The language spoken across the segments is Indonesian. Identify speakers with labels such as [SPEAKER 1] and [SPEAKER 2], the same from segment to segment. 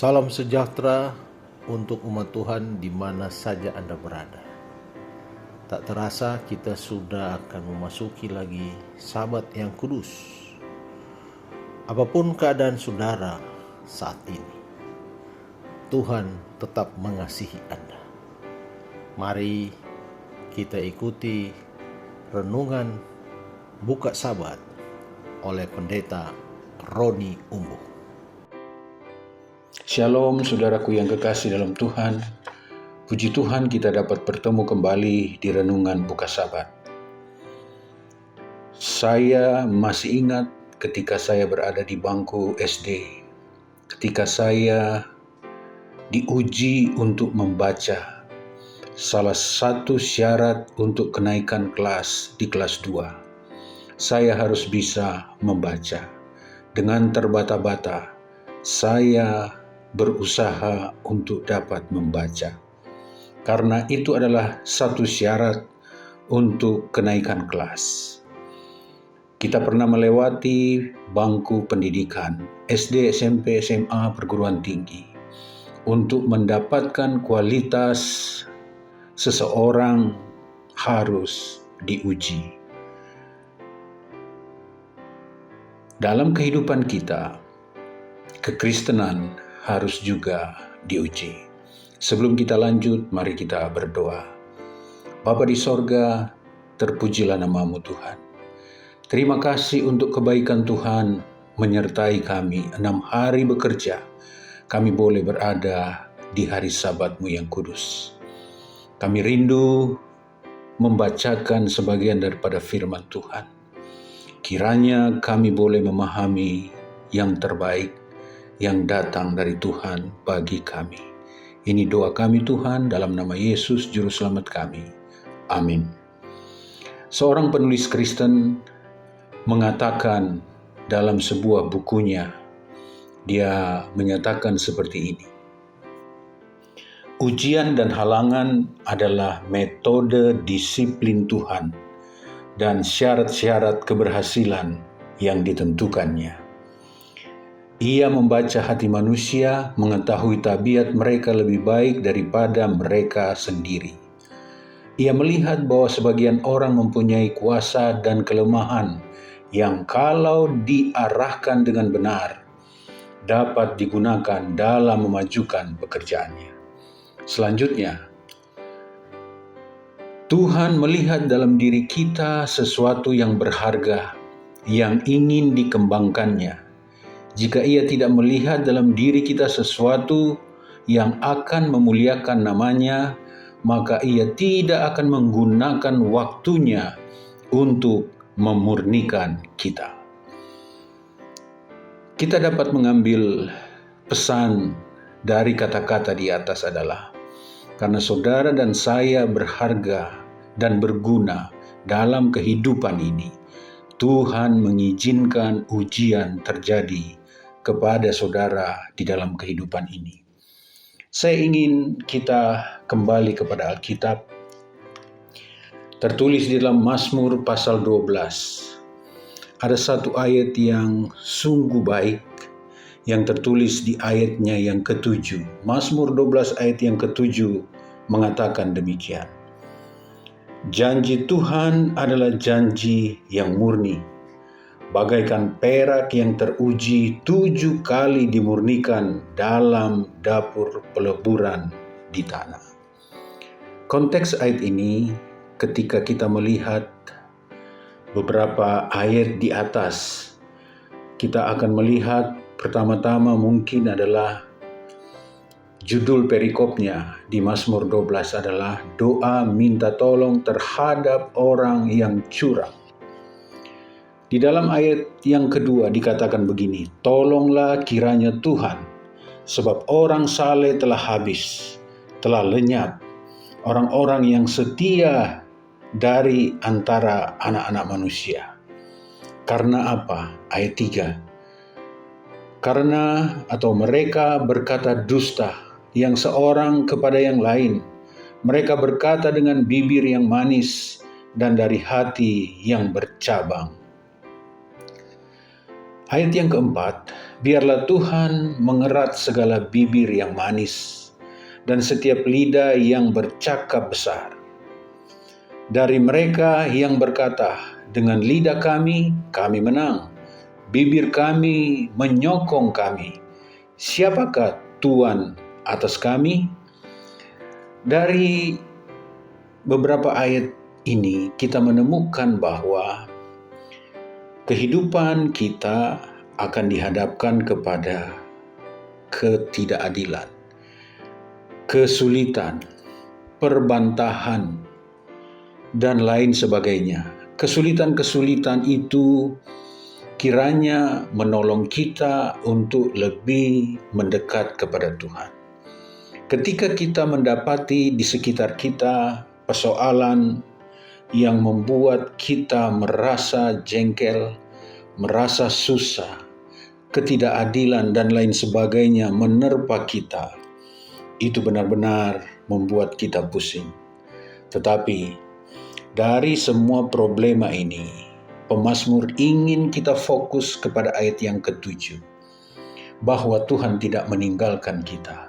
[SPEAKER 1] Salam sejahtera untuk umat Tuhan di mana saja Anda berada. Tak terasa kita sudah akan memasuki lagi Sabat yang kudus. Apapun keadaan saudara saat ini, Tuhan tetap mengasihi Anda. Mari kita ikuti renungan buka Sabat oleh Pendeta Roni Umbuh.
[SPEAKER 2] Shalom saudaraku yang kekasih dalam Tuhan. Puji Tuhan kita dapat bertemu kembali di renungan buka Sabat. Saya masih ingat ketika saya berada di bangku SD, ketika saya diuji untuk membaca. Salah satu syarat untuk kenaikan kelas di kelas 2, saya harus bisa membaca. Dengan terbata-bata, saya berusaha untuk dapat membaca. Karena itu adalah satu syarat untuk kenaikan kelas. Kita pernah melewati bangku pendidikan, SD, SMP, SMA, perguruan tinggi. Untuk mendapatkan kualitas, seseorang harus diuji. Dalam kehidupan kita, kekristenan harus juga diuji. Sebelum kita lanjut, mari kita berdoa. Bapa di sorga, terpujilah nama-Mu Tuhan. Terima kasih untuk kebaikan Tuhan menyertai kami 6 hari bekerja. Kami boleh berada di hari Sabat-Mu yang kudus. Kami rindu membacakan sebagian daripada firman Tuhan. Kiranya kami boleh memahami yang terbaik yang datang dari Tuhan bagi kami. Ini doa kami Tuhan dalam nama Yesus Juru Selamat kami. Amin. Seorang penulis Kristen mengatakan dalam sebuah bukunya, dia menyatakan seperti ini. Ujian dan halangan adalah metode disiplin Tuhan dan syarat-syarat keberhasilan yang ditentukannya. Ia membaca hati manusia, mengetahui tabiat mereka lebih baik daripada mereka sendiri. Ia melihat bahwa sebagian orang mempunyai kuasa dan kelemahan yang kalau diarahkan dengan benar, dapat digunakan dalam memajukan pekerjaannya. Selanjutnya, Tuhan melihat dalam diri kita sesuatu yang berharga, yang ingin dikembangkannya. Jika Ia tidak melihat dalam diri kita sesuatu yang akan memuliakan namanya, maka Ia tidak akan menggunakan waktunya untuk memurnikan kita. Kita dapat mengambil pesan dari kata-kata di atas adalah, karena saudara dan saya berharga dan berguna dalam kehidupan ini, Tuhan mengizinkan ujian terjadi kepada saudara di dalam kehidupan ini. Saya ingin kita kembali kepada Alkitab. Tertulis di dalam Mazmur pasal 12. Ada satu ayat yang sungguh baik yang tertulis di ayatnya yang ke-7. Mazmur 12 ayat yang ke-7 mengatakan demikian. Janji Tuhan adalah janji yang murni, bagaikan perak yang teruji 7 kali dimurnikan dalam dapur peleburan di tanah. Konteks ayat ini ketika kita melihat beberapa ayat di atas, kita akan melihat pertama-tama mungkin adalah judul perikopnya di Mazmur 12 adalah doa minta tolong terhadap orang yang curang. Di dalam ayat yang kedua dikatakan begini, tolonglah kiranya Tuhan, sebab orang saleh telah habis, telah lenyap, orang-orang yang setia dari antara anak-anak manusia. Karena apa? Ayat 3. Karena atau mereka berkata dusta, yang seorang kepada yang lain. Mereka berkata dengan bibir yang manis dan dari hati yang bercabang. Ayat yang keempat, biarlah Tuhan mengerat segala bibir yang manis dan setiap lidah yang bercakap besar. Dari mereka yang berkata, dengan lidah kami menang, bibir kami menyokong kami. Siapakah Tuhan atas kami? Dari beberapa ayat ini kita menemukan bahwa kehidupan kita akan dihadapkan kepada ketidakadilan, kesulitan, perbantahan, dan lain sebagainya. Kesulitan-kesulitan itu kiranya menolong kita untuk lebih mendekat kepada Tuhan. Ketika kita mendapati di sekitar kita persoalan yang membuat kita merasa jengkel, merasa susah, ketidakadilan dan lain sebagainya menerpa kita, itu benar-benar membuat kita pusing. Tetapi dari semua problema ini, pemazmur ingin kita fokus kepada ayat yang ke-7, bahwa Tuhan tidak meninggalkan kita,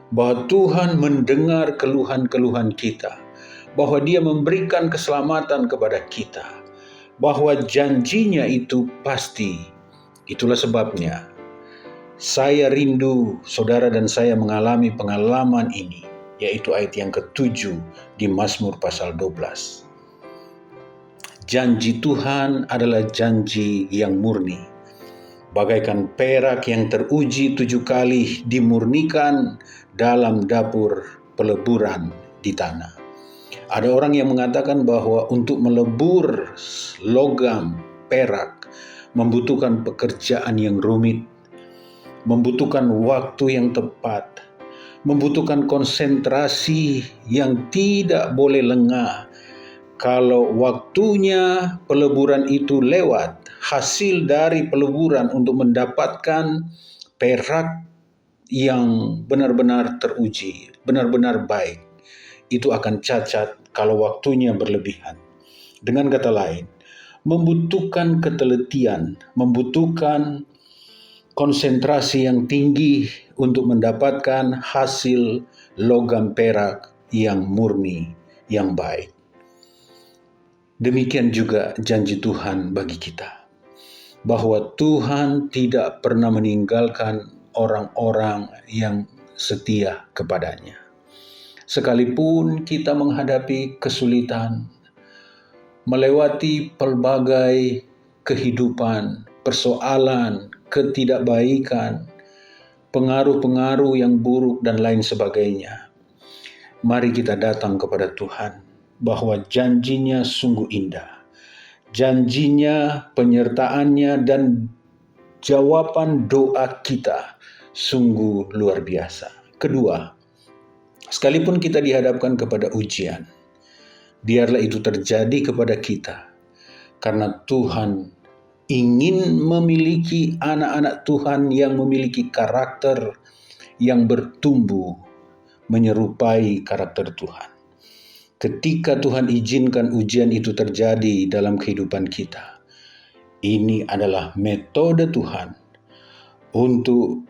[SPEAKER 2] bahwa Tuhan mendengar keluhan-keluhan kita, bahwa Dia memberikan keselamatan kepada kita, bahwa janjinya itu pasti. Itulah sebabnya saya rindu saudara dan saya mengalami pengalaman ini, yaitu ayat yang ke-7 di Mazmur pasal 12. Janji Tuhan adalah janji yang murni, bagaikan perak yang teruji 7 kali dimurnikan dalam dapur peleburan di tanah. Ada orang yang mengatakan bahwa untuk melebur logam perak membutuhkan pekerjaan yang rumit, membutuhkan waktu yang tepat, membutuhkan konsentrasi yang tidak boleh lengah. Kalau waktunya peleburan itu lewat, hasil dari peleburan untuk mendapatkan perak yang benar-benar teruji, benar-benar baik, itu akan cacat kalau waktunya berlebihan. Dengan kata lain, membutuhkan ketelitian, membutuhkan konsentrasi yang tinggi untuk mendapatkan hasil logam perak yang murni, yang baik. Demikian juga janji Tuhan bagi kita, bahwa Tuhan tidak pernah meninggalkan orang-orang yang setia kepadanya. Sekalipun kita menghadapi kesulitan, melewati pelbagai kehidupan, persoalan, ketidakbaikan, pengaruh-pengaruh yang buruk dan lain sebagainya, mari kita datang kepada Tuhan, bahwa janjinya sungguh indah. Janjinya, penyertaannya, dan jawaban doa kita sungguh luar biasa. Kedua, sekalipun kita dihadapkan kepada ujian, biarlah itu terjadi kepada kita, karena Tuhan ingin memiliki anak-anak Tuhan yang memiliki karakter yang bertumbuh menyerupai karakter Tuhan. Ketika Tuhan izinkan ujian itu terjadi dalam kehidupan kita, ini adalah metode Tuhan untuk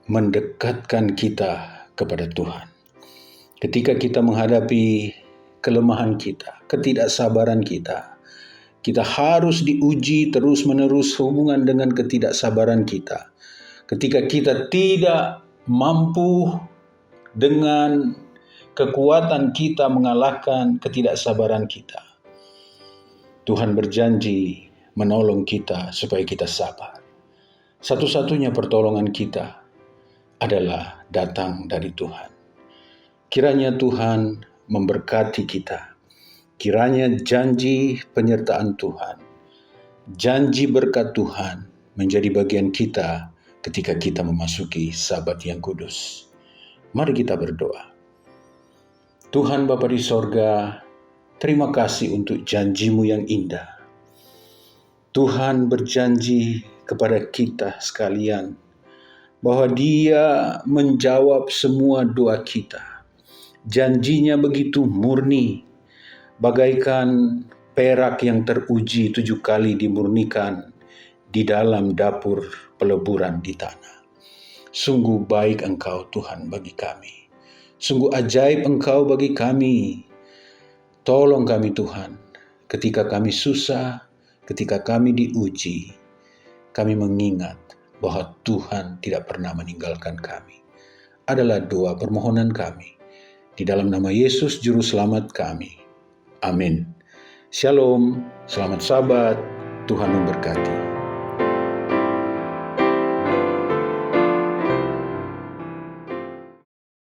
[SPEAKER 2] mendekatkan kita kepada Tuhan. Ketika kita menghadapi kelemahan kita, ketidaksabaran kita, kita harus diuji terus-menerus hubungan dengan ketidaksabaran kita. Ketika kita tidak mampu dengan kekuatan kita mengalahkan ketidaksabaran kita, Tuhan berjanji menolong kita supaya kita sabar. Satu-satunya pertolongan kita adalah datang dari Tuhan. Kiranya Tuhan memberkati kita. Kiranya janji penyertaan Tuhan, janji berkat Tuhan menjadi bagian kita ketika kita memasuki Sabat yang kudus. Mari kita berdoa. Tuhan Bapa di sorga, terima kasih untuk janji-Mu yang indah. Tuhan berjanji kepada kita sekalian bahwa Dia menjawab semua doa kita. Janjinya begitu murni, bagaikan perak yang teruji 7 kali dimurnikan di dalam dapur peleburan di tanah. Sungguh baik Engkau Tuhan bagi kami. Sungguh ajaib Engkau bagi kami. Tolong kami Tuhan, ketika kami susah, ketika kami diuji, kami mengingat bahwa Tuhan tidak pernah meninggalkan kami. Adalah doa permohonan kami. Di dalam nama Yesus Juru Selamat kami. Amin. Shalom, selamat Sabat, Tuhan memberkati.